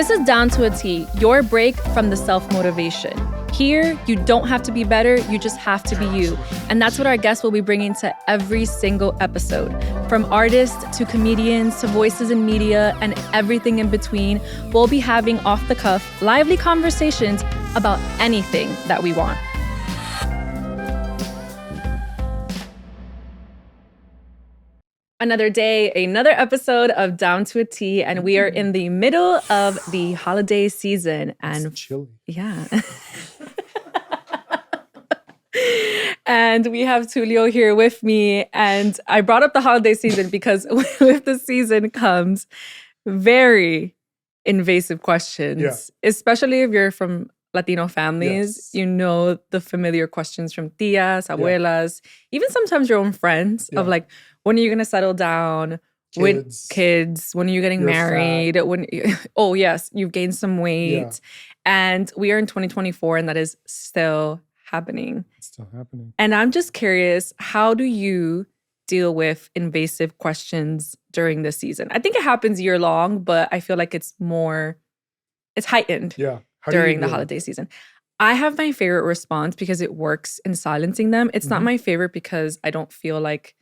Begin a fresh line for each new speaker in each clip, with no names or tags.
This is Down to a T, your break from the self-motivation. Here, you don't have to be better, you just have to be you. And that's what our guests will be bringing to every single episode. From artists to comedians to voices in media and everything in between, we'll be having off-the-cuff, lively conversations about anything that we want. Another day, another episode of Down to a T, and we are in the middle of the holiday season. And
it's chilly.
Yeah. And we have Tulio here with me. And I brought up the holiday season because with the season comes very invasive questions, especially if you're from Latino families.
Yes.
You know the familiar questions from tias, abuelas, even sometimes your own friends of like, when are you going to settle down? Kids. When are you getting married? Oh, yes, you've gained some weight. Yeah. And we are in 2024 and that is still happening.
It's still happening.
And I'm just curious, how do you deal with invasive questions during this season? I think it happens year long, but I feel like it's heightened during the holiday season. I have my favorite response because it works in silencing them. It's not my favorite because I don't feel like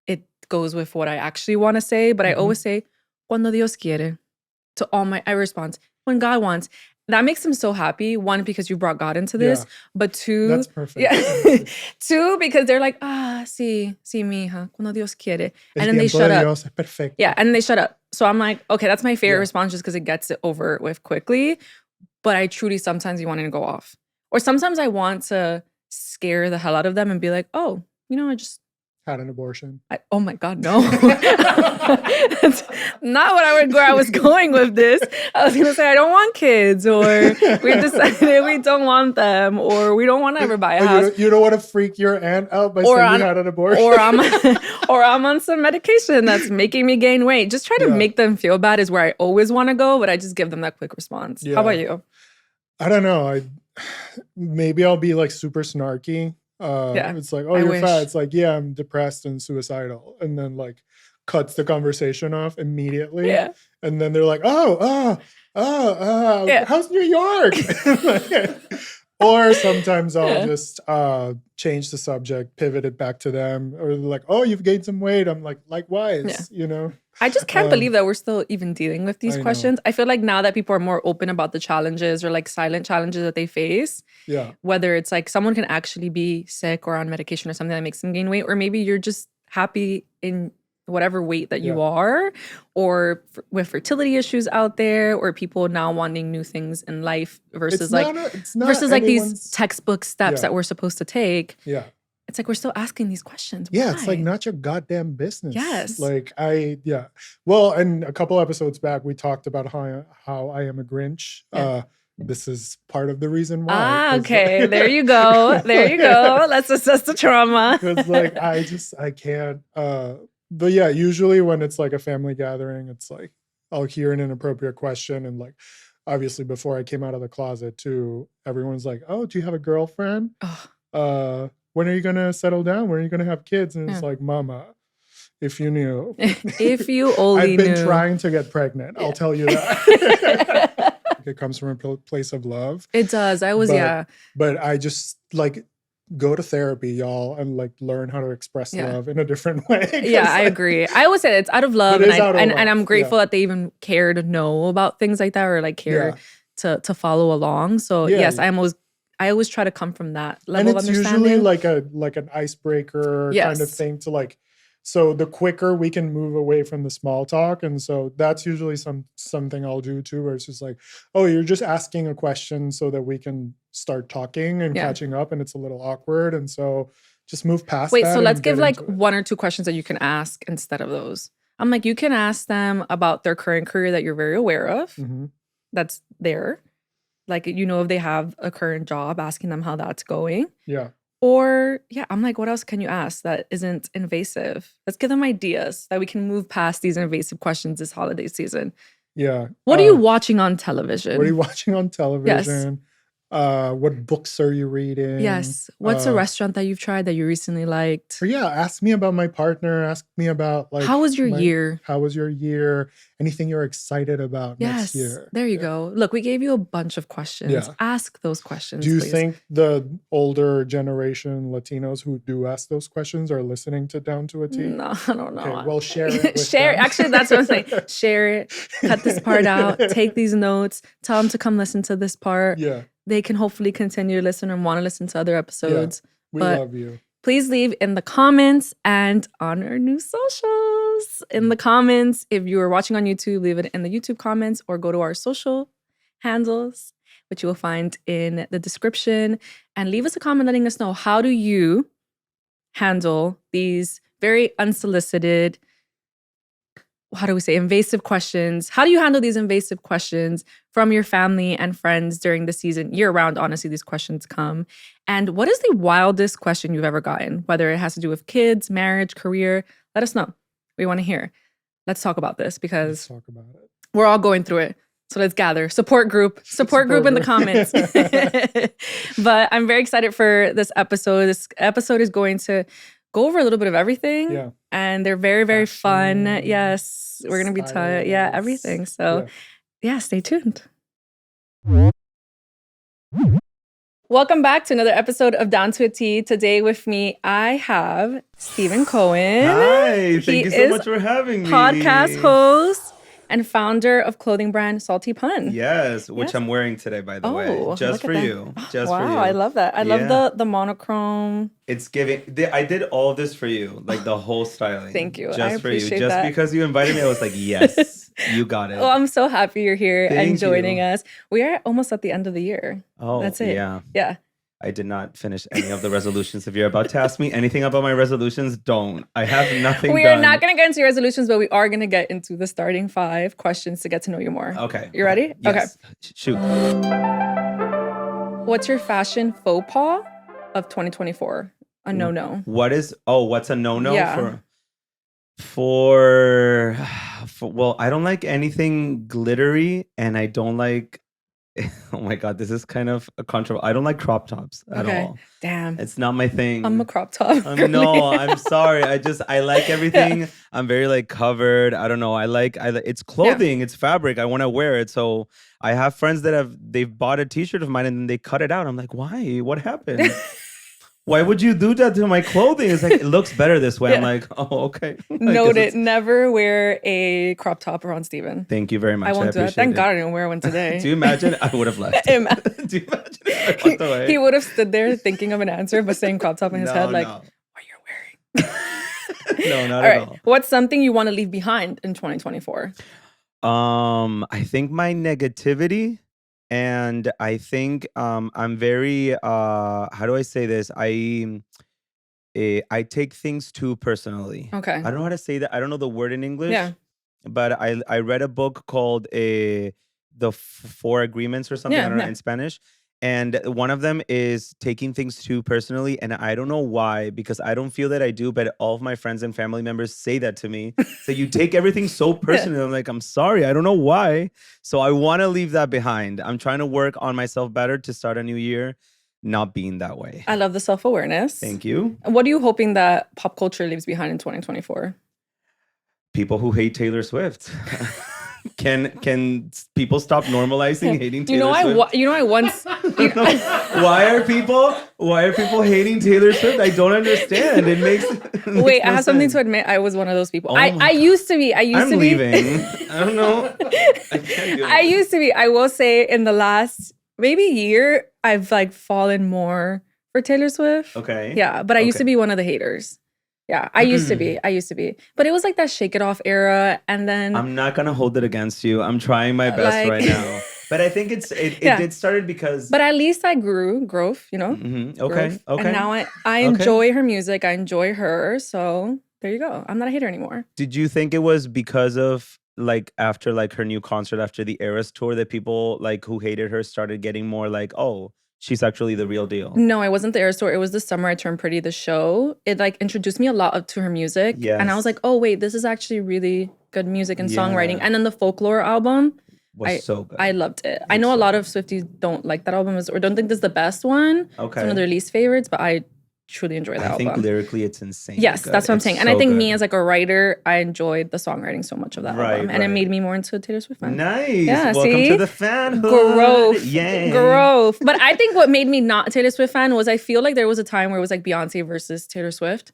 it goes with what I actually want to say, but I always say, cuando Dios quiere. To all I respond, when God wants. That makes them so happy. One, because you brought God into this, but two,
that's perfect.
Yeah. Two, because they're like, sí, mija, cuando Dios quiere. And then they shut up.
Dios es perfecto.
Yeah, and they shut up. So I'm like, okay, that's my favorite response just because it gets it over with quickly. But I truly sometimes you want to go off. Or sometimes I want to scare the hell out of them and be like, oh, I just
had an abortion.
Oh my God, no. That's not where I was going with this. I was going to say, I don't want kids, or we've decided we don't want them, or we don't want to ever buy a house.
You don't want to freak your aunt out by saying you had an abortion?
Or I'm on some medication that's making me gain weight. Just try to make them feel bad is where I always want to go, but I just give them that quick response. How about you?
I don't know. Maybe I'll be like super snarky. It's like, oh, you're fat. It's like, yeah, I'm depressed and suicidal. And then like cuts the conversation off immediately. Yeah. And then they're like, how's New York? Or sometimes I'll just change the subject, pivot it back to them. Or they're like, oh, you've gained some weight. I'm like, likewise,
I just can't believe that we're still even dealing with these questions. I feel like now that people are more open about the challenges or like silent challenges that they face, whether it's like someone can actually be sick or on medication or something that makes them gain weight, or maybe you're just happy in whatever weight that you are, or with fertility issues out there, or people now wanting new things in life versus these textbook steps that we're supposed to take. Yeah. It's like we're still asking these questions.
Yeah,
Why?
It's like not your goddamn business.
Yes.
Well, and a couple episodes back, we talked about how I am a Grinch. Yeah. This is part of the reason why.
Okay. There you go. There you go. Let's assess the trauma.
Because I can't. But yeah, usually when it's like a family gathering, it's like I'll hear an inappropriate question. And like, obviously before I came out of the closet too, everyone's like, oh, do you have a girlfriend? When are you going to settle down? When are you going to have kids? And it's like, mama, if you knew.
If you only knew.
I've been trying to get pregnant. I'll tell you that. It comes from a place of love.
It does.
But I just like go to therapy, y'all, and like learn how to express love in a different way.
Yeah, I agree. I always say it's out of love. And I'm grateful that they even care to know about things like that or like care to follow along. So yes, I always try to come from that level of understanding.
And it's usually like an icebreaker kind of thing to like, so the quicker we can move away from the small talk. And so that's usually something I'll do too, where it's just like, oh, you're just asking a question so that we can start talking and catching up, and it's a little awkward. And so just move past that.
Wait, so let's give like one or two questions that you can ask instead of those. I'm like, you can ask them about their current career that you're very aware of. Mm-hmm. That's there. Like, if they have a current job, asking them how that's going. Yeah. Or, I'm like, what else can you ask that isn't invasive? Let's give them ideas that we can move past these invasive questions this holiday season.
Yeah.
What are you watching on television?
What are you watching on television? What books are you reading?
Yes. What's a restaurant that you've tried that you recently liked?
Or yeah, ask me about my partner. Ask me about like
how was your year?
How was your year? Anything you're excited about next year?
There you go. Look, we gave you a bunch of questions. Ask those questions.
Do you
please.
think the older generation Latinos who do ask those questions are listening to Down to a T?
No, I don't know.
Okay, well, share it.
Share. Actually, that's what I'm saying. Share it. Cut this part out. Take these notes. Tell them to come listen to this part.
Yeah.
They can hopefully continue to listen and want to listen to other episodes.
Yeah, we love you.
Please leave in the comments and on our new socials. In the comments, if you are watching on YouTube, leave it in the YouTube comments or go to our social handles, which you will find in the description. And leave us a comment letting us know, how do you handle these very unsolicited, how do we say, invasive questions? How do you handle these invasive questions from your family and friends during the season? Year-round, honestly, these questions come. And what is the wildest question you've ever gotten? Whether it has to do with kids, marriage, career, let us know. We want to hear. Let's talk about this because we're all going through it. So let's gather. Support group in the comments. But I'm very excited for this episode. This episode is going to go over a little bit of everything. Yeah. And they're very, very fun. Yes. We're going to be everything. So yeah, stay tuned. Welcome back to another episode of Down to a T. Today with me, I have Steven Cohen.
Hi, thank you so much for having me.
Podcast host and founder of clothing brand Salty Pun.
Yes, which I'm wearing today, by the way. Just for you. Just for you.
Wow, I love that. I love the monochrome.
It's giving. I did all of this for you, like the whole styling.
Thank you.
Just for you. Just because you invited me, I was like, yes, you got it.
Well, I'm so happy you're here and joining us. We are almost at the end of the year.
Oh,
that's it.
Yeah. I did not finish any of the resolutions. If you're about to ask me anything about my resolutions, don't. I have nothing
We are not going to get into your resolutions, but we are going to get into the starting 5 questions to get to know you more.
Okay.
You ready?
Yes.
Okay.
Shoot.
What's your fashion faux pas of 2024? A no-no.
What's a no-no?
Yeah.
For well, I don't like anything glittery, and I don't like, oh my God, this is kind of a controversial. I don't like crop tops at all.
Damn.
It's not my thing.
I'm a crop top.
No, I'm sorry. I like everything. Yeah. I'm very like covered. I don't know. It's clothing. Yeah. It's fabric. I want to wear it. So I have friends that they've bought a t-shirt of mine and then they cut it out. I'm like, why? What happened? Why would you do that to my clothing? It's like, it looks better this way. Yeah. I'm like, oh, okay.
Note it. Never wear a crop top around Steven.
Thank you very much.
I won't do that. Thank God I didn't wear one today.
Do you imagine? I would have left. Do you imagine if I walked away?
He would have stood there thinking of an answer, but saying crop top in his head, like, what you're wearing.
No, not at all.
What's something you want to leave behind in 2024?
I think my negativity. And I think I'm very, how do I say this? I take things too personally.
Okay.
I don't know how to say that. I don't know the word in English. Yeah. But I read a book called The 4 Agreements or something, I don't know, in Spanish. And one of them is taking things too personally. And I don't know why, because I don't feel that I do, but all of my friends and family members say that to me. So you take everything so personally. I'm like, I'm sorry, I don't know why. So I want to leave that behind. I'm trying to work on myself better to start a new year, not being that way.
I love the self-awareness.
Thank you.
What are you hoping that pop culture leaves behind in 2024?
People who hate Taylor Swift. Can people stop normalizing hating Taylor Swift?
I once.
Why are people hating Taylor Swift? I don't understand. It makes
Wait, I have something to admit. I was one of those people.
Oh
I used to be.
I'm leaving. I don't know. I can't do it.
I used to be. I will say in the last maybe year, I've like fallen more for Taylor Swift.
Okay.
Yeah, but I used to be one of the haters. Yeah, I used to be. But it was like that Shake It Off era. And then
I'm not going to hold it against you. I'm trying my best right now. But I think it did started because...
But at least I growth, you know?
Mm-hmm. Okay.
And now I enjoy her music. I enjoy her. So there you go. I'm not a hater anymore.
Did you think it was because of like after like her new concert, after the Eras tour, that people like who hated her started getting more like, oh, she's actually the real deal?
No, it wasn't the Eras tour. It was The Summer I Turned Pretty, the show. It like introduced me a lot to her music.
Yes.
And I was like, oh wait, this is actually really good music and songwriting. And then the Folklore album
was so good.
I loved it. I know a lot of Swifties don't like that album or don't think this is the best one. Okay. It's one of their least favorites, but I truly enjoy that album.
I think lyrically it's insane.
Yes, that's what I'm saying. And I think me as like a writer, I enjoyed the songwriting so much of that album. And it made me more into a Taylor Swift fan.
Nice. Yeah, welcome to the fanhood.
Growth. Yay. Growth. But I think what made me not a Taylor Swift fan was I feel like there was a time where it was like Beyonce versus Taylor Swift.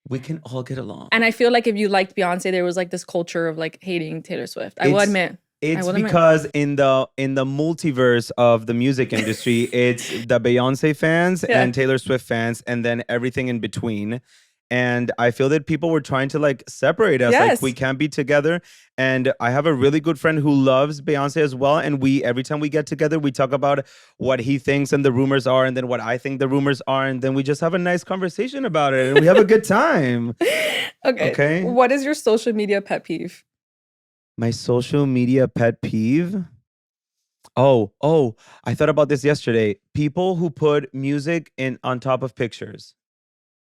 We can all get along.
And I feel like if you liked Beyonce, there was like this culture of like hating Taylor Swift. I will admit.
It's because in the multiverse of the music industry, it's the Beyonce fans and Taylor Swift fans, and then everything in between. And I feel that people were trying to like separate us. Like we can't be together. And I have a really good friend who loves Beyonce as well. And every time we get together, we talk about what he thinks and the rumors are, and then what I think the rumors are. And then we just have a nice conversation about it. And we have a good time.
Okay. What is your social media pet peeve?
My social media pet peeve? Oh, I thought about this yesterday. People who put music on top of pictures.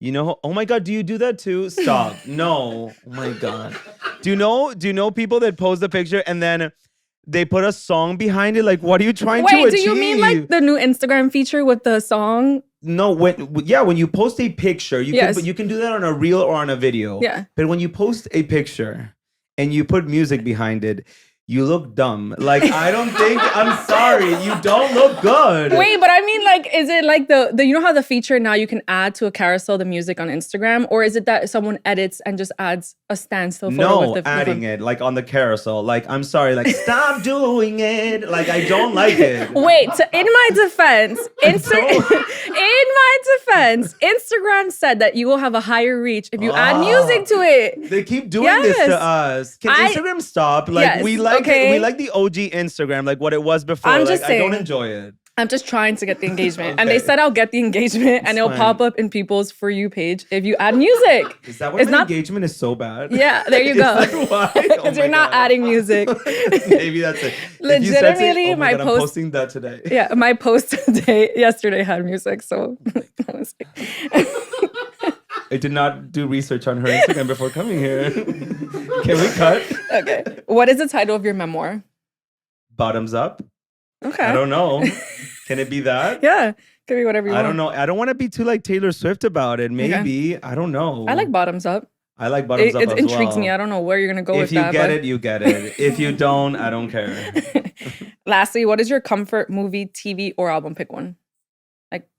You know, oh my God, do you do that too? Stop. No. Oh my God. Do you know people that post the picture and then they put a song behind it? Like, what are you trying to achieve?
Wait, do you mean like the new Instagram feature with the song?
No, when you post a picture, you can do that on a reel or on a video.
Yeah.
But when you post a picture and you put music behind it, you look dumb. Like, I don't think, I'm sorry, you don't look good.
Wait, but I mean, like, is it like the you know how the feature now you can add to a carousel the music on Instagram? Or is it that someone edits and just adds a standstill photo with the
adding it, like on the carousel. Like, I'm sorry, like, stop doing it. Like, I don't like it.
Wait, so in my defense, Instagram said that you will have a higher reach if you add music to it.
They keep doing this to us. Can Instagram stop? Like, we like we like the OG Instagram, like what it was before.
I'm just saying,
I don't enjoy it.
I'm just trying to get the engagement. And they said I'll get the engagement and it'll pop up in people's For You page if you add music.
Is that why the engagement is so bad?
Yeah, there you go.
Is that why?
Because you're not adding music.
Maybe that's it.
Legitimately,
I'm posting that today.
Yeah, my post yesterday had music, so I was like...
I did not do research on her Instagram before coming here. Can we cut?
Okay. What is the title of your memoir?
Bottoms Up.
Okay.
I don't know. Can it be that?
Yeah. Could be whatever you want.
I don't know. I don't want to be too like Taylor Swift about it. Maybe. Okay. I don't know.
I like Bottoms Up.
I like Bottoms Up as well.
It intrigues me. I don't know where you're going to go with that.
If you get it, you get it. If you don't, I don't care.
Lastly, what is your comfort movie, TV, or album? Pick one. Like,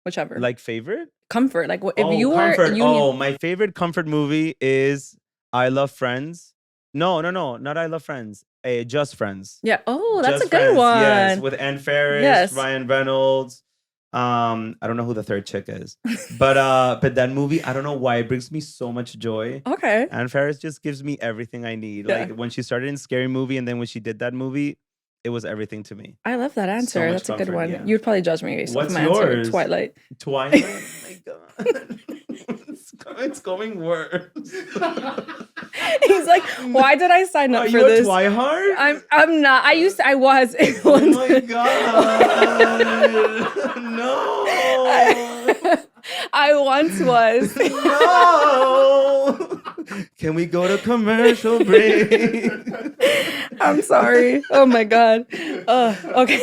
whichever.
Like favorite?
Comfort. Like, if you were...
my favorite comfort movie is I Love Friends. No, not I Love Friends. Just Friends.
Yeah. Oh, that's a good one.
Yes, with Ann Faris, Ryan Reynolds. I don't know who the third chick is, but that movie, I don't know why it brings me so much joy.
Okay.
Ann Faris just gives me everything I need. Yeah. Like when she started in Scary Movie, and then when she did that movie, it was everything to me.
I love that answer.
So
that's a good one.
Yeah.
You'd probably judge me based
off
my
yours?
Answer. Twilight.
Twilight. Oh my God. It's going worse.
He's like, why did I sign up for this?
Are you a Twihard?
I'm not. I was.
Oh my God. No.
I once was.
No. Can we go to commercial break?
I'm sorry. Oh my God. Okay.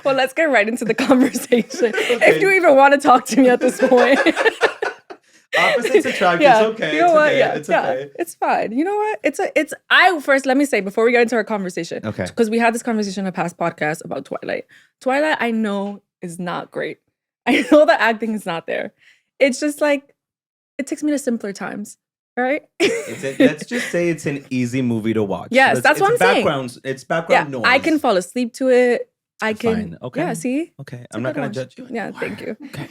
Well, let's get right into the conversation. Okay. If you even want to talk to me at this point.
Opposites attract. Yeah. It's okay.
You know what?
Okay.
Yeah.
It's okay.
Yeah. It's fine. You know what? First, let me say, before we get into our conversation.
Okay.
Because we had this conversation in a past podcast about Twilight. Twilight, I know, is not great. I know the acting is not there. It's just like, it takes me to simpler times. Right?
Let's just say it's an easy movie to watch.
Yes, that's what I'm saying.
It's background noise.
I can fall asleep to it. I can.
Fine. Okay.
Yeah, see?
Okay. I'm not going to judge you anymore.
Yeah, thank you.
Okay.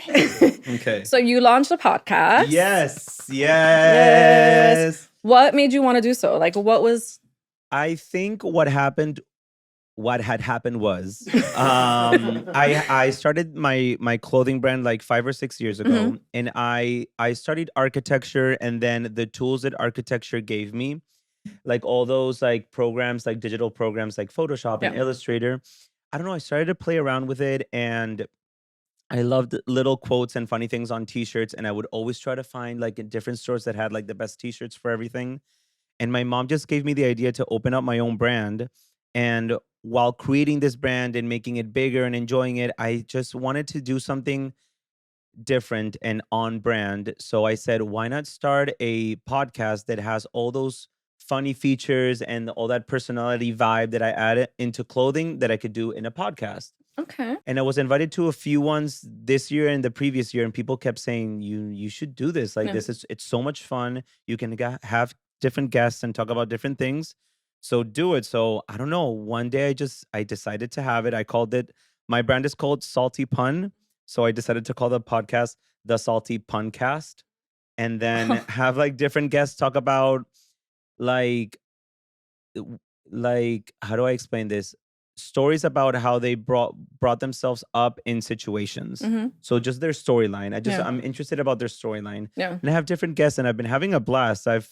Okay.
So you launched a podcast.
Yes.
What made you want to do so? Like, what was...
I think what had happened was I started my clothing brand like 5 or 6 years ago. And I studied architecture, and then the tools that architecture gave me, like all those like programs, like digital programs like Photoshop and Illustrator, I don't know, I started to play around with it, and I loved little quotes and funny things on t-shirts, and I would always try to find like in different stores that had like the best t-shirts for everything. And my mom just gave me the idea to open up my own brand. And while creating this brand and making it bigger and enjoying it, I just wanted to do something different and on brand. So I said, why not start a podcast that has all those funny features and all that personality vibe that I added into clothing that I could do in a podcast.
Okay.
And I was invited to a few ones this year and the previous year, and people kept saying, you should do this. Like it's so much fun. You can have different guests and talk about different things. So do it. So I don't know. One day I decided to have it. I called it, my brand is called Salty Pun. So I decided to call the podcast the Salty Puncast, and then have like different guests talk about like how do I explain this? Stories about how they brought themselves up in situations. So just their storyline. I'm interested about their storyline.
Yeah.
And I have different guests, and I've been having a blast. I've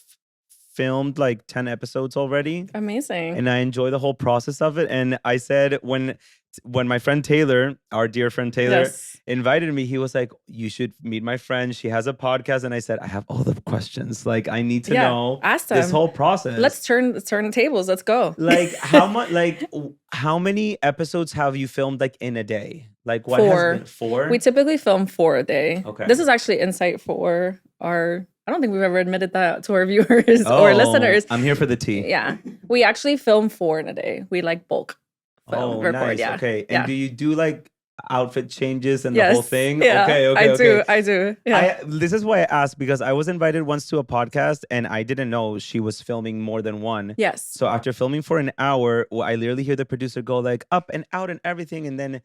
filmed like 10 episodes already.
Amazing.
And I enjoy the whole process of it. And I said, when my friend Taylor, our dear friend Taylor, invited me, he was like, you should meet my friend. She has a podcast. And I said, I have all the questions. Like, I need to know this whole process.
Let's turn the tables. Let's go.
Like, how much? Like, how many episodes have you filmed like in a day? Like, what
4.
has been 4?
We typically film 4 a day.
Okay.
This is actually insight for our. I don't think we've ever admitted that to our viewers or listeners.
I'm here for the tea.
Yeah, we actually film 4 in a day. We like bulk film, record.
Nice.
Yeah.
Okay. And do you do like outfit changes and the
yes.
whole thing?
Yeah,
Okay.
I do. Yeah.
This is why I asked, because I was invited once to a podcast and I didn't know she was filming more than one.
Yes.
So after filming for an hour, I literally hear the producer go like up and out and everything, and then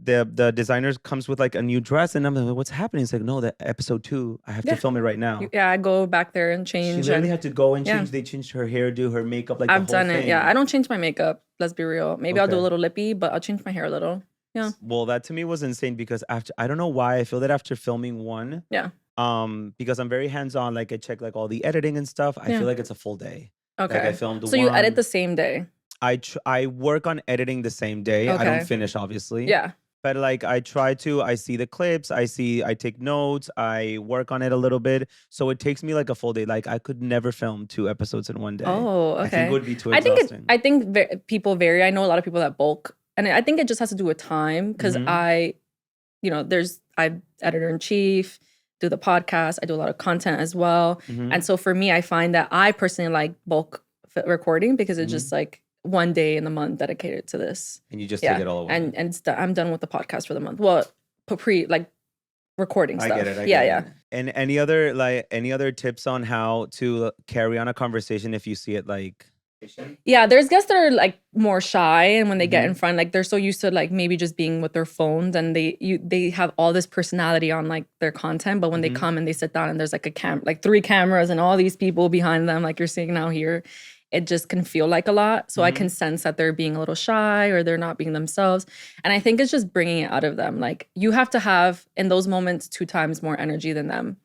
the designer comes with like a new dress, and I'm like, what's happening? It's like, no, that episode 2, I have to film it right now.
Yeah, I go back there and change.
She literally had to go and change. They changed her hairdo, her makeup, like
I've
the whole
done
thing.
it. Yeah, I don't change my makeup. Let's be real. Maybe I'll do a little lippy, but I'll change my hair a little. Yeah.
Well, that to me was insane, because after, I don't know why, I feel that after filming one, because I'm very hands-on, like I check like all the editing and stuff. I feel like it's a full day.
Okay.
Like I filmed
so you edit the same day?
I work on editing the same day.
Okay.
I don't finish, obviously.
Yeah.
But like I see the clips, I take notes, I work on it a little bit. So it takes me like a full day. Like I could never film 2 episodes in one day.
Oh, okay.
I think it would be too exhausting.
I think people vary. I know a lot of people that bulk. And I think it just has to do with time, because I'm editor-in-chief, do the podcast, I do a lot of content as well. And so for me, I find that I personally like bulk recording, because it's just like one day in the month dedicated to this.
And you just take it all away.
And it's I'm done with the podcast for the month. Well, recording stuff.
I get it. I get it. And any other tips on how to carry on a conversation if you see it like?
Yeah, there's guests that are like more shy, and when they get in front, like they're so used to like maybe just being with their phones, and they have all this personality on like their content, but when they come and they sit down and there's like like 3 cameras and all these people behind them, like you're seeing now here, it just can feel like a lot. So I can sense that they're being a little shy or they're not being themselves. And I think it's just bringing it out of them. Like you have to have in those moments 2 times more energy than them.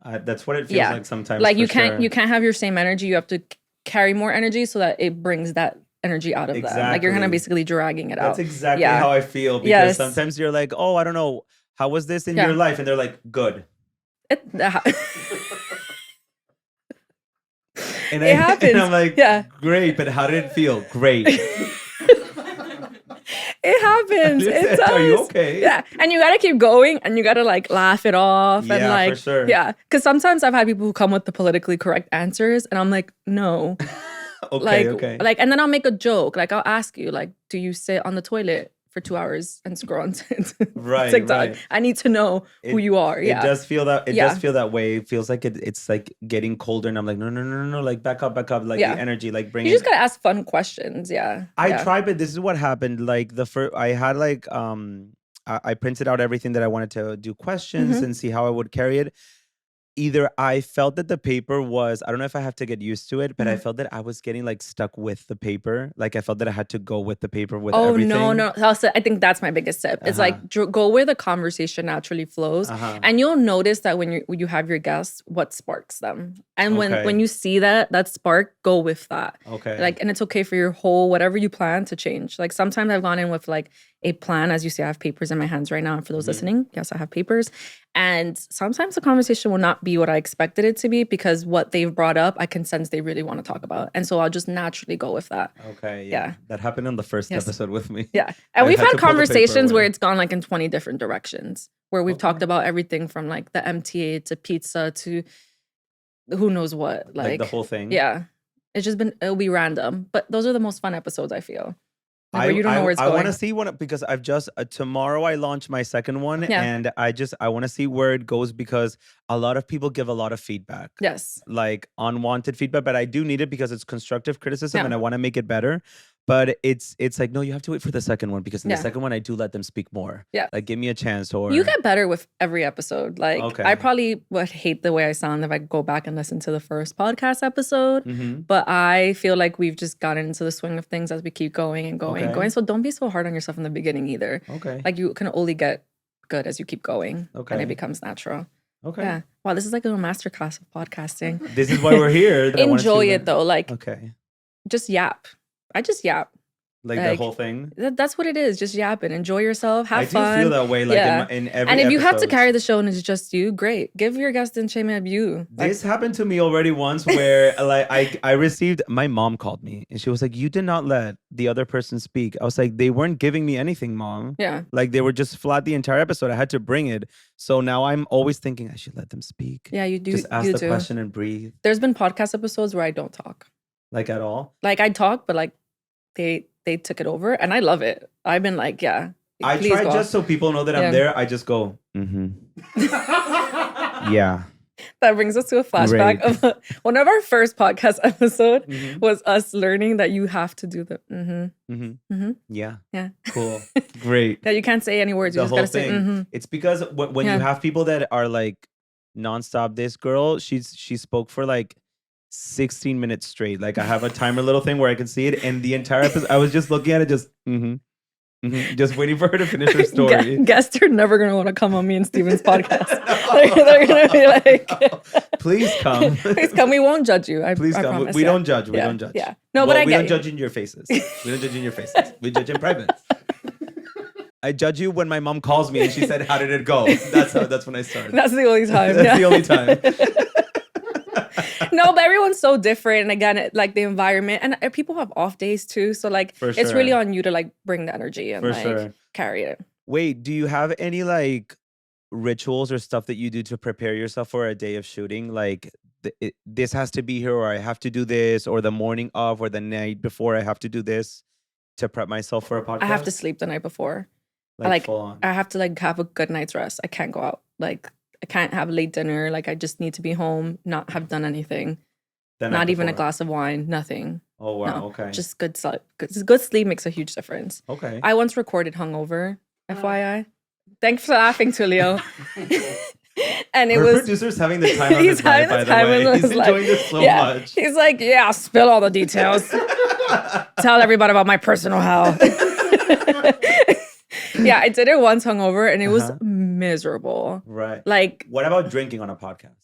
That's what it feels like sometimes.
Like you can't have your same energy. You have to carry more energy so that it brings that energy out of them. Like you're kind of basically dragging it out.
That's exactly how I feel. Because sometimes you're like, oh, I don't know, how was this in your life? And they're like, good. And
it happens.
And I'm like, great, but how did it feel? Great.
It happens. It does.
Are you okay?
Yeah. And you gotta keep going, and you gotta like laugh it off. And like,
for sure.
Yeah. Because sometimes I've had people who come with the politically correct answers, and I'm like, no.
Okay.
Like, and then I'll make a joke. Like, I'll ask you, like, do you sit on the toilet for 2 hours and scroll on TikTok?
Right.
I need to know who you are. Yeah.
It does feel that. It does feel that way. It feels like it's like getting colder, and I'm like, no, like back up. Like the energy, like bring.
You just gotta ask fun questions. Yeah.
I tried, but this is what happened. Like I had like I printed out everything that I wanted to do questions and see how I would carry it. Either I felt that the paper was, I don't know if I have to get used to it, but I felt that I was getting like stuck with the paper. Like I felt that I had to go with the paper with everything.
No. Also, I think that's my biggest tip. It's like go where the conversation naturally flows. And you'll notice that when you have your guests, what sparks them. And when you see that spark, go with that.
Okay.
Like, and it's okay for your whole, whatever you plan to change. Like sometimes I've gone in with like, a plan. As you see, I have papers in my hands right now. And for those listening, yes, I have papers. And sometimes the conversation will not be what I expected it to be because what they've brought up, I can sense they really want to talk about. And so I'll just naturally go with that.
Okay. Yeah. That happened on the first episode with me.
Yeah. And we've had conversations where it's gone like in 20 different directions, where we've talked about everything from like the MTA to pizza to who knows what.
Like the whole thing.
Yeah. It'll be random. But those are the most fun episodes, I feel. Like where you don't know where it's going.
I want to see one because I've just tomorrow I launch my second one and I want to see where it goes because a lot of people give a lot of feedback.
Yes.
Like unwanted feedback, but I do need it because it's constructive criticism and I want to make it better. But it's like, no, you have to wait for the second one because in the second one, I do let them speak more.
Yeah.
Like, give me a chance. Or
you get better with every episode. Like, I probably would hate the way I sound if I go back and listen to the first podcast episode. But I feel like we've just gotten into the swing of things as we keep going and going and going. So don't be so hard on yourself in the beginning either.
Okay.
Like, you can only get good as you keep going.
Okay.
And it becomes natural.
Okay.
Yeah. Wow, this is like a masterclass of podcasting.
This is why we're here.
Enjoy it though. Like, just yap. I just yap.
Like the whole thing?
That's what it is. Just yapping. Enjoy yourself. Have fun.
I do feel that way like in every
And if you
episode.
have to carry the show and it's just you, great. Give your guest in shame of you.
This happened to me already once where like I received, my mom called me and she was like, you did not let the other person speak. I was like, they weren't giving me anything, Mom.
Yeah.
Like they were just flat the entire episode. I had to bring it. So now I'm always thinking I should let them speak.
Yeah, you do.
Just ask the question and breathe.
There's been podcast episodes where I don't talk.
Like at all?
Like I talk, but like they took it over and I love it. I've been like, I
try just so people know that I'm there. I just go, yeah.
That brings us to a flashback of one of our first podcast episode was us learning that you have to do the
Yeah.
Yeah.
Cool. Great.
That you can't say any words. You just gotta say
It's because when you have people that are like nonstop, this girl, she spoke for like 16 minutes straight. Like I have a timer little thing where I can see it, and the entire episode I was just looking at it, just just waiting for her to finish her story.
Guests are never gonna want to come on me and Steven's podcast. They're gonna be like,
please come.
Please come. We won't judge you.
Please come.
Promise,
we don't judge. We don't judge.
Yeah. No, but
we don't judge in your faces. We don't judge in your faces. We judge in private. I judge you when my mom calls me and she said, "How did it go?" That's when I start.
That's the only time.
That's the only time.
No, but everyone's so different. And again, like the environment and people have off days too. So like it's really on you to like bring the energy and carry it.
Wait, do you have any like rituals or stuff that you do to prepare yourself for a day of shooting? Like this has to be here, or I have to do this, or the morning of, or the night before I have to do this to prep myself for a podcast?
I have to sleep the night before.
Like full on.
I have to like have a good night's rest. I can't go out. Like I can't have late dinner. Like I just need to be home, not have done anything. Not even a glass of wine, nothing.
Oh, wow.
No,
okay.
Just good sleep. Good sleep makes a huge difference.
Okay.
I once recorded hungover, FYI. Thanks for laughing, Tulio. And it was
producer's having the time of his life, by the way. He's enjoying this so much.
He's like, yeah, spill all the details. Tell everybody about my personal hell. Yeah, I did it once hungover and it was miserable.
Right.
Like,
what about drinking on a podcast?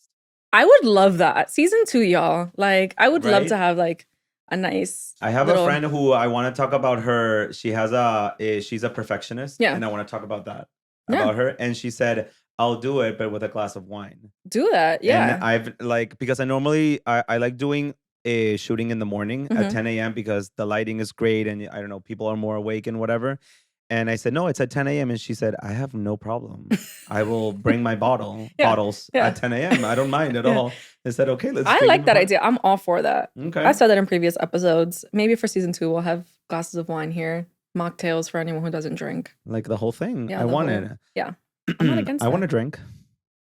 I would love that. Season 2, y'all. Like, I would love to have like a nice.
I have a friend who I want to talk about her. She has she's a perfectionist.
Yeah.
And I want to talk about that. About her. And she said, I'll do it, but with a glass of wine.
Do that. Yeah.
And I've like, because I normally, I like doing a shooting in the morning at 10 a.m. because the lighting is great and I don't know, people are more awake and whatever. And I said, no, it's at 10 a.m. And she said, I have no problem. I will bring my bottles at 10 a.m. I don't mind at all. I said, okay, let's
I like that idea. I'm all for that.
Okay.
I said that in previous episodes. Maybe for season 2, we'll have glasses of wine here. Mocktails for anyone who doesn't drink.
Like the whole thing.
Yeah,
I want it.
Yeah. I'm not against
I want to drink.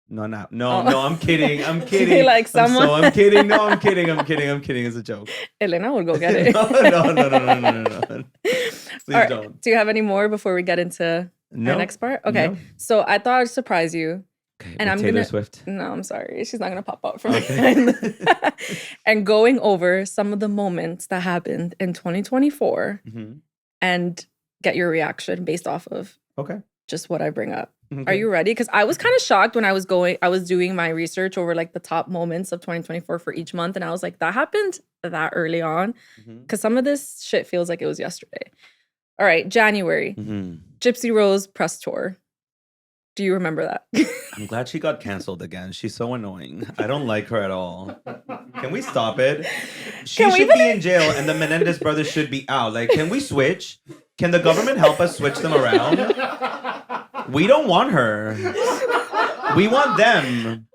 No, I'm kidding. I'm kidding.
Like someone.
I'm kidding. No, I'm kidding. It's a joke.
Elena will go get it.
No. Please don't.
Do you have any more before we get into our next part? Okay. No. So I thought I'd surprise you.
Okay,
and I'm
Taylor Swift.
No, I'm sorry. She's not gonna pop up for me. And going over some of the moments that happened in 2024 and get your reaction based off of just what I bring up. Okay. Are you ready? Because I was kind of shocked when I was doing my research over like the top moments of 2024 for each month. And I was like, that happened that early on. Because some of this shit feels like it was yesterday. All right, January.
Mm-hmm.
Gypsy Rose press tour. Do you remember that?
I'm glad she got canceled again. She's so annoying. I don't like her at all. Can we stop it? She should be in jail and the Menendez brothers should be out. Like, can we switch? Can the government help us switch them around? We don't want her. We want them.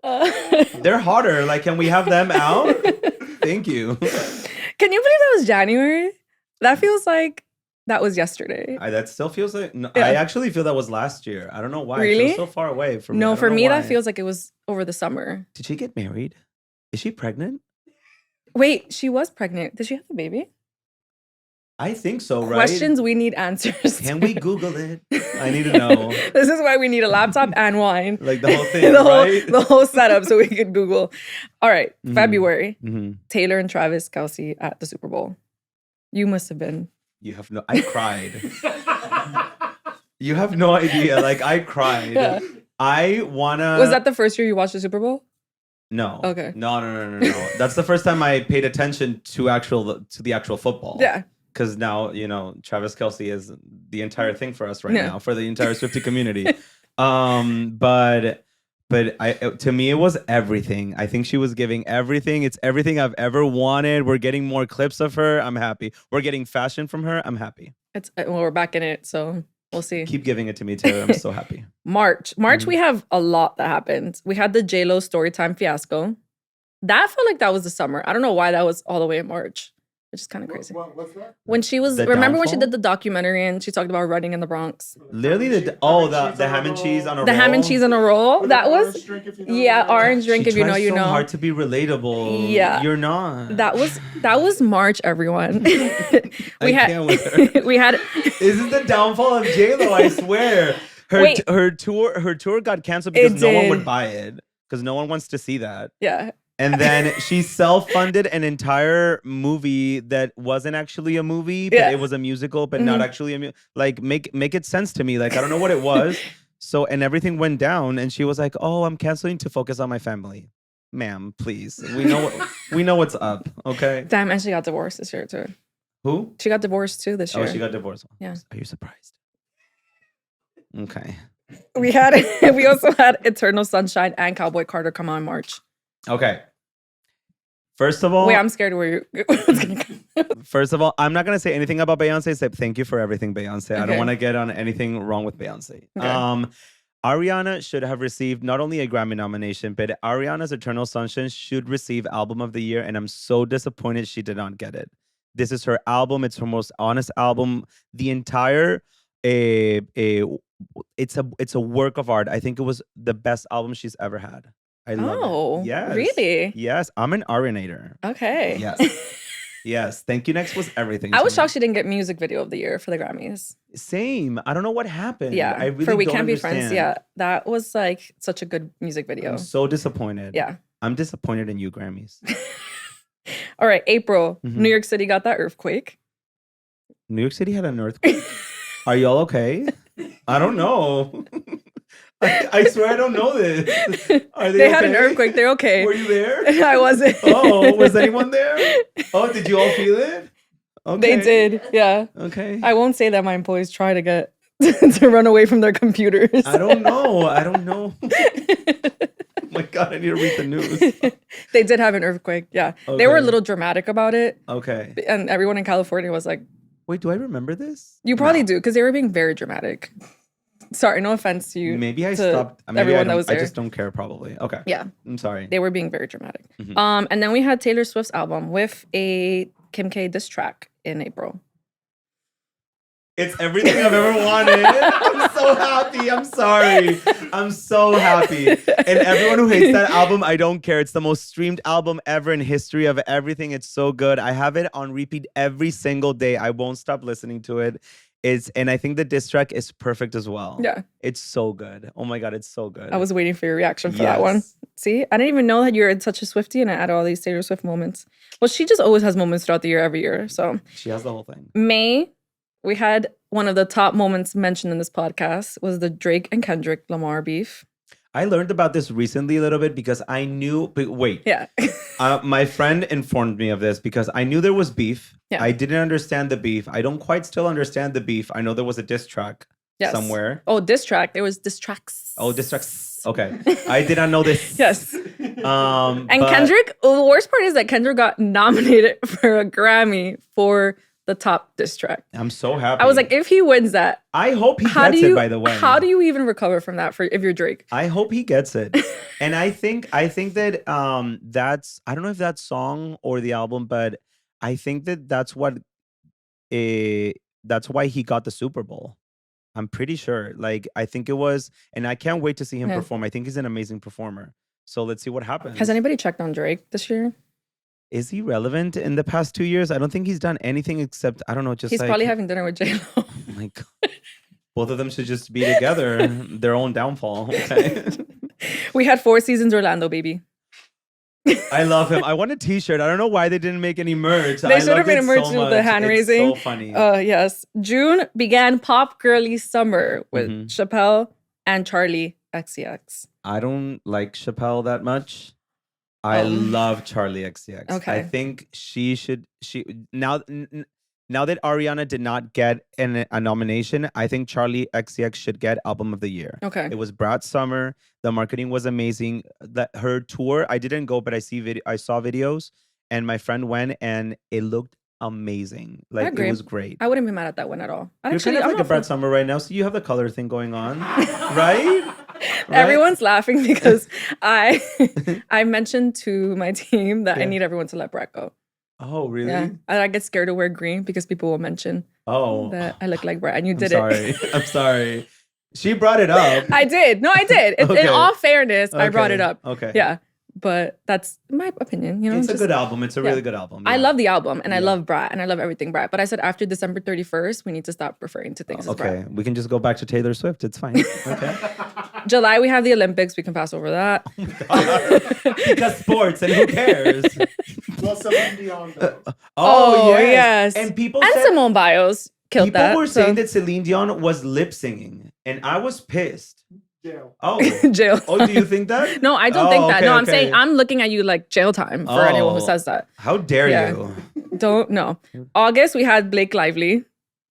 They're hotter. Like, can we have them out? Thank you.
Can you believe that was January? That feels like that was yesterday.
That still feels like... No, yeah. I actually feel that was last year. I don't know why.
Really?
It feels so far away from me.
No, for me, that feels like it was over the summer.
Did she get married? Is she pregnant?
Wait, she was pregnant. Did she have a baby?
I think so, right?
Questions we need answers.
Can we Google it? I need to know.
This is why we need a laptop and wine.
Like the whole thing, right?
The whole setup so we could Google. All right, February. Taylor and Travis Kelce at the Super Bowl. You must have been.
You have no... I cried. You have no idea. Like, I cried. Yeah. I wanna...
Was that the first year you watched the Super Bowl?
No.
Okay.
No. That's the first time I paid attention to the actual football.
Yeah.
Because now, you know, Travis Kelce is the entire thing for us right now, for the entire Swiftie community. But to me, it was everything. I think she was giving everything. It's everything I've ever wanted. We're getting more clips of her. I'm happy. We're getting fashion from her. I'm happy.
Well, we're back in it, so we'll see.
Keep giving it to me too. I'm so happy.
March, we have a lot that happened. We had the J-Lo Storytime fiasco. That felt like that was the summer. I don't know why that was all the way in March. Which is kind of crazy.
What's that?
When she was, remember when she did the documentary and she talked about running in the Bronx?
Literally, the ham and cheese on a roll.
The ham and cheese on a roll. That was, orange drink if you know, you know.
So hard to be relatable.
Yeah,
you're not.
That was March, everyone.
We had. This is the downfall of J-Lo. I swear. Her tour got canceled because no one would buy it because no one wants to see that.
Yeah.
And then she self-funded an entire movie that wasn't actually a movie, but it was a musical, but not actually a musical. Like, make it sense to me. Like, I don't know what it was. So, and everything went down, and she was like, "Oh, I'm canceling to focus on my family." Ma'am, please. We know what's up, okay?
Damn, and she got divorced this year too.
Who?
She got divorced too this year.
Oh, she got divorced.
Yeah.
Are you surprised? Okay.
We also had Eternal Sunshine and Cowboy Carter come on in March.
Okay. First of all...
Wait, I'm scared where it's going to come.
First of all, I'm not going to say anything about Beyonce except thank you for everything, Beyonce. Okay. I don't want to get on anything wrong with Beyonce. Okay. Ariana should have received not only a Grammy nomination, but Ariana's Eternal Sunshine should receive Album of the Year, and I'm so disappointed she did not get it. This is her album. It's her most honest album. The entire... It's a work of art. I think it was the best album she's ever had. I love it. Yes.
Really?
Yes. I'm an Arianator.
Okay.
Yes. Yes. Thank You Next was everything.
I was shocked she didn't get Music Video of the Year for the Grammys.
Same. I don't know what happened.
Yeah.
I really
for We
don't
Can't
understand.
Be Friends. Yeah. That was like such a good music video.
I'm so disappointed.
Yeah.
I'm disappointed in you, Grammys.
All right. April. New York City got that earthquake.
New York City had an earthquake? Are y'all okay? I don't know. I swear I don't know this. Are they okay?
Had an earthquake. They're okay.
Were you there?
I wasn't.
Oh, was anyone there? Oh, did you all feel it? Okay.
They did. Yeah.
Okay.
I won't say that my employees try to get to run away from their computers.
I don't know. Oh my God, I need to read the news.
They did have an earthquake. Yeah. Okay. They were a little dramatic about it.
Okay.
And everyone in California was like,
wait, do I remember this?
You probably do, because they were being very dramatic. Sorry, no offense to you.
Maybe I stopped. Maybe
everyone that was there.
I just don't care, probably. Okay.
Yeah.
I'm sorry.
They were being very dramatic. And then we had Taylor Swift's album with a Kim K diss track in April.
It's everything I've ever wanted. I'm so happy. I'm sorry. I'm so happy. And everyone who hates that album, I don't care. It's the most streamed album ever in history of everything. It's so good. I have it on repeat every single day. I won't stop listening to it. And I think the diss track is perfect as well.
Yeah.
It's so good. Oh my God, it's so good.
I was waiting for your reaction for that one. See, I didn't even know that you're such a Swiftie and I had all these Taylor Swift moments. Well, she just always has moments throughout the year, every year. So
she has the whole thing.
May, we had one of the top moments mentioned in this podcast was the Drake and Kendrick Lamar beef.
I learned about this recently a little bit because I knew. But wait.
Yeah.
My friend informed me of this because I knew there was beef.
Yeah.
I didn't understand the beef. I don't quite still understand the beef. I know there was a diss track somewhere.
Oh, diss track. There was diss tracks.
Oh, diss tracks. Okay. I did not know this.
Yes. And Kendrick, the worst part is that Kendrick got nominated for a Grammy for the top diss track.
I'm so happy.
I was like, if he wins that,
I hope he gets it, by the way.
How do you even recover from that if you're Drake?
I hope he gets it. And I think that that's, I don't know if that song or the album, but I think that's why he got the Super Bowl. I'm pretty sure. Like, I think it was, and I can't wait to see him perform. I think he's an amazing performer. So let's see what happens.
Has anybody checked on Drake this year?
Is he relevant in the past 2 years? I don't think he's done anything except, I don't know, just
he's probably having dinner with J-Lo.
Oh my God. Both of them should just be together. Their own downfall. Okay.
We had 4 Seasons Orlando, baby.
I love him. I want a t-shirt. I don't know why they didn't make any merch.
They should have made a merch with the hand raising.
It's so funny.
Yes. June began Pop Girly Summer with Chappelle and Charlie XCX.
I don't like Chappelle that much. I love Charlie XCX.
Okay.
I think now that Ariana did not get a nomination, I think Charlie XCX should get Album of the Year.
Okay.
It was Brat Summer. The marketing was amazing. Her tour, I didn't go, but I saw videos, and my friend went, and it looked amazing. Like, it was great.
I wouldn't be mad at that one at all.
You're kind of like a Brat Summer right now, so you have the color thing going on, right?
Everyone's laughing because I mentioned to my team that I need everyone to let Brat go.
Oh, really?
Yeah. I get scared to wear green because people will mention that I look like Brat, and you did it.
I'm sorry. She brought it up.
I did. No, I did. In all fairness, I brought it up.
Okay.
Yeah. But that's my opinion.
It's a good album. It's a really good album.
I love the album, and I love Brat, and I love everything Brat. But I said after December 31st, we need to stop referring to things as Brat.
Okay, we can just go back to Taylor Swift. It's fine. Okay.
July, we have the Olympics. We can pass over that.
Because sports, and who cares?
Well, Celine Dion, though.
Oh, yes. And
Simone Biles killed that.
People were saying that Celine Dion was lip singing, and I was pissed.
Jail.
Oh.
Jail.
Oh, do you think that?
No, I don't think that. No, I'm saying I'm looking at you like jail time for anyone who says that.
How dare you?
Don't know. August, we had Blake Lively.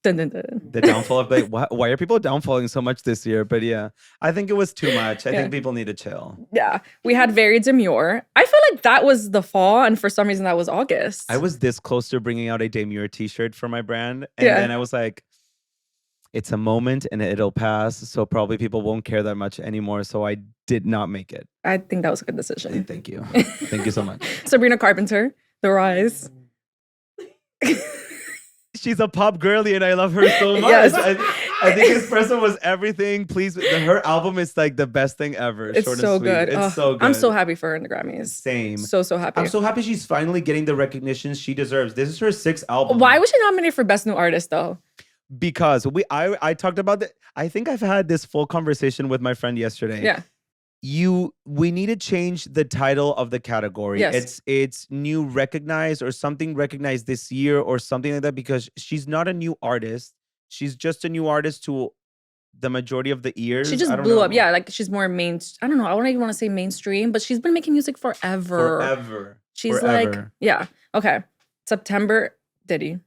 Dun, dun, dun.
The downfall of Blake. Why are people downfalling so much this year? But yeah, I think it was too much. I think people need to chill.
Yeah. We had Very Demure. I feel like that was the fall, and for some reason that was August.
I was this close to bringing out a Demure t-shirt for my brand. And then I was like, it's a moment and it'll pass. So probably people won't care that much anymore. So I did not make it.
I think that was a good decision.
Thank you. Thank you so much.
Sabrina Carpenter, The Rise.
She's a pop girly and I love her so much. Yes. I think Espresso was everything. Please, her album is like the best thing ever.
It's so good.
It's so good.
I'm so happy for her in the Grammys.
Same.
So happy.
I'm so happy she's finally getting the recognition she deserves. This is her 6th album.
Why was she nominated for Best New Artist though?
Because I talked about that. I think I've had this full conversation with my friend yesterday.
Yeah.
We need to change the title of the category.
Yes.
It's new recognized or something recognized this year or something like that, because she's not a new artist. She's just a new artist to the majority of the ears.
She just blew up. Yeah, like she's more I don't know. I don't even want to say mainstream, but she's been making music forever. She's like, yeah. Okay. September, Diddy.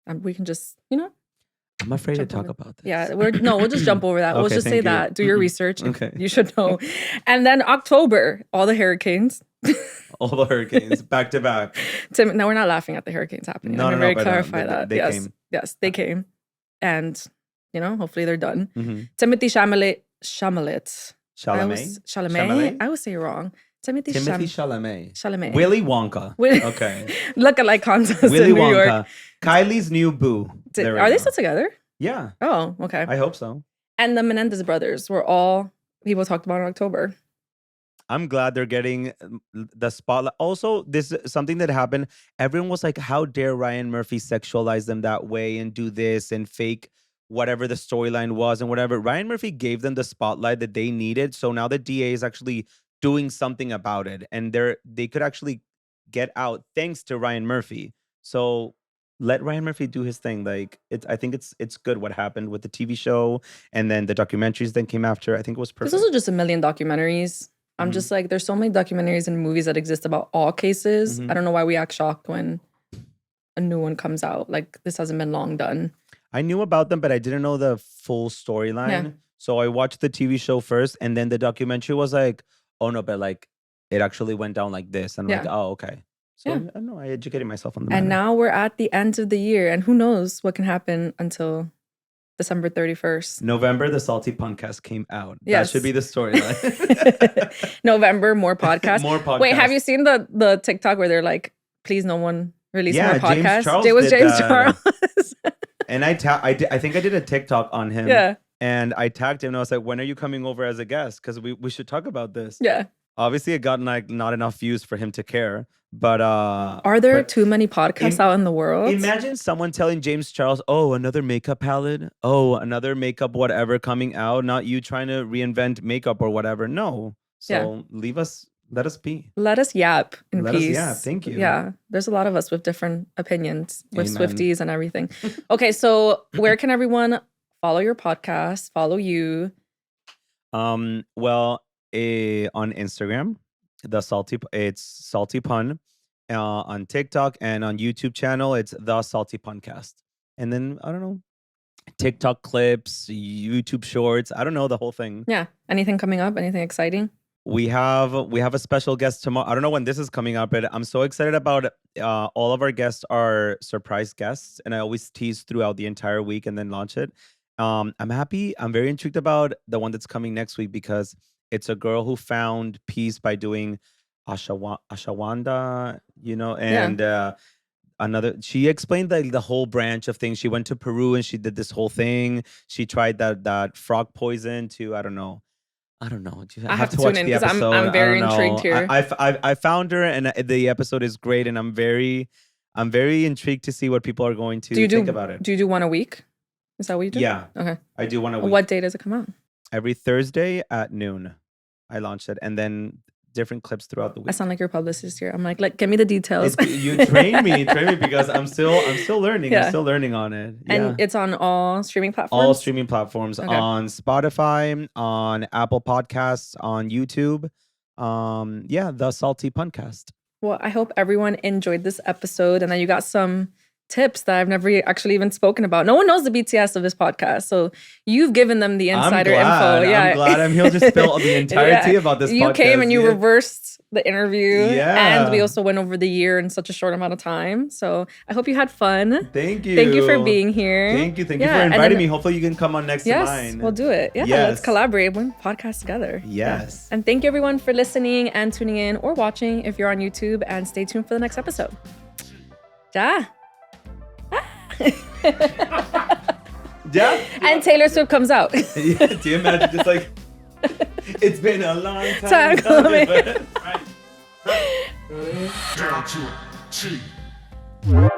We can just,
I'm afraid to talk about this.
Yeah, we'll just jump over that. We'll just say that. Do your research.
Okay.
You should know. And then October, all the hurricanes.
All the hurricanes, back to back.
No, we're not laughing at the hurricanes happening.
No,
Let me clarify that.
They came.
Yes, they came. And, hopefully they're done.
Mm-hmm.
Timothy Chalamet.
Chalamet?
I always say it wrong. Timothy
Chalamet. Willy Wonka. Okay.
Look-alike contest
Willy
in New
Wonka.
York.
Kylie's new boo.
Are they still together?
Yeah.
Oh, okay.
I hope so.
And the Menendez brothers were all people talked about in October.
I'm glad they're getting the spotlight. Also, this is something that happened. Everyone was like, how dare Ryan Murphy sexualize them that way and do this and fake whatever the storyline was and whatever. Ryan Murphy gave them the spotlight that they needed. So now the DA is actually doing something about it. And they could actually get out thanks to Ryan Murphy. So let Ryan Murphy do his thing. Like I think it's good what happened with the TV show and then the documentaries that came after. I think it was perfect.
There's also just a million documentaries. I'm just like, there's so many documentaries and movies that exist about all cases. I don't know why we act shocked when a new one comes out. Like, this hasn't been long done.
I knew about them, but I didn't know the full storyline. Yeah. So I watched the TV show first, and then the documentary was like, oh no, but like it actually went down like this. And I'm like, oh, okay. So I don't know, I educated myself on the matter.
And now we're at the end of the year, and who knows what can happen until December 31st.
November, the Salty Podcast came out. Yes. That should be the storyline.
November, more podcasts.
More podcasts.
Wait, have you seen the TikTok where they're like, please no one release more podcasts?
Charles
it was James Charles.
And I think I did a TikTok on him.
Yeah.
And I tagged him and I was like, when are you coming over as a guest? Because we should talk about this.
Yeah.
Obviously, it got like not enough views for him to care. But
are there too many podcasts out in the world?
Imagine someone telling James Charles, oh, another makeup palette. Oh, another makeup whatever coming out. Not you trying to reinvent makeup or whatever. No. So let us be.
Let us yap in peace.
Let us yap. Thank you.
Yeah. There's a lot of us with different opinions, with Swifties and everything. Okay, so where can everyone follow your podcast, follow you?
Well, on Instagram, it's Salty Pun. On TikTok and on YouTube channel, it's The Salty Puncast. And then, I don't know, TikTok clips, YouTube shorts, I don't know, the whole thing.
Yeah. Anything coming up? Anything exciting?
We have a special guest tomorrow. I don't know when this is coming up, but I'm so excited about all of our guests are surprise guests. And I always tease throughout the entire week and then launch it. I'm happy. I'm very intrigued about the one that's coming next week because it's a girl who found peace by doing ashwagandha, and she explained like the whole branch of things. She went to Peru and she did this whole thing. She tried that frog poison to I don't know. I have to watch the episode.
I'm very intrigued here.
I found her and the episode is great, and I'm very intrigued to see what people are going to think about it.
Do you do one a week? Is that what you do?
Yeah.
Okay.
I do one a week.
What day does it come out?
Every Thursday at noon. I launched it, and then different clips throughout the week.
I sound like your publicist here. I'm like, give me the details.
You train me because I'm still learning. Yeah. I'm still learning on it.
And it's on all streaming platforms?
All streaming platforms. Okay. On Spotify, on Apple Podcasts, on YouTube. The Salty Puncast.
Well, I hope everyone enjoyed this episode and that you got some tips that I've never actually even spoken about. No one knows the BTS of this podcast, so you've given them the insider info. Yeah,
I'm glad I'm here to spill the entirety about this podcast.
You came and you reversed the interview, and we also went over the year in such a short amount of time. So I hope you had fun.
Thank you.
Thank you for being here.
Thank you for inviting me. Hopefully you can come on next to mine.
Yes, we'll do it. Yeah, let's collaborate. We'll podcast together.
Yes.
Yeah. And thank you everyone for listening and tuning in or watching if you're on YouTube, and stay tuned for the next episode. Ja.
Yeah.
And Taylor Swift comes out.
Do you imagine just like it's been a long time coming. Right.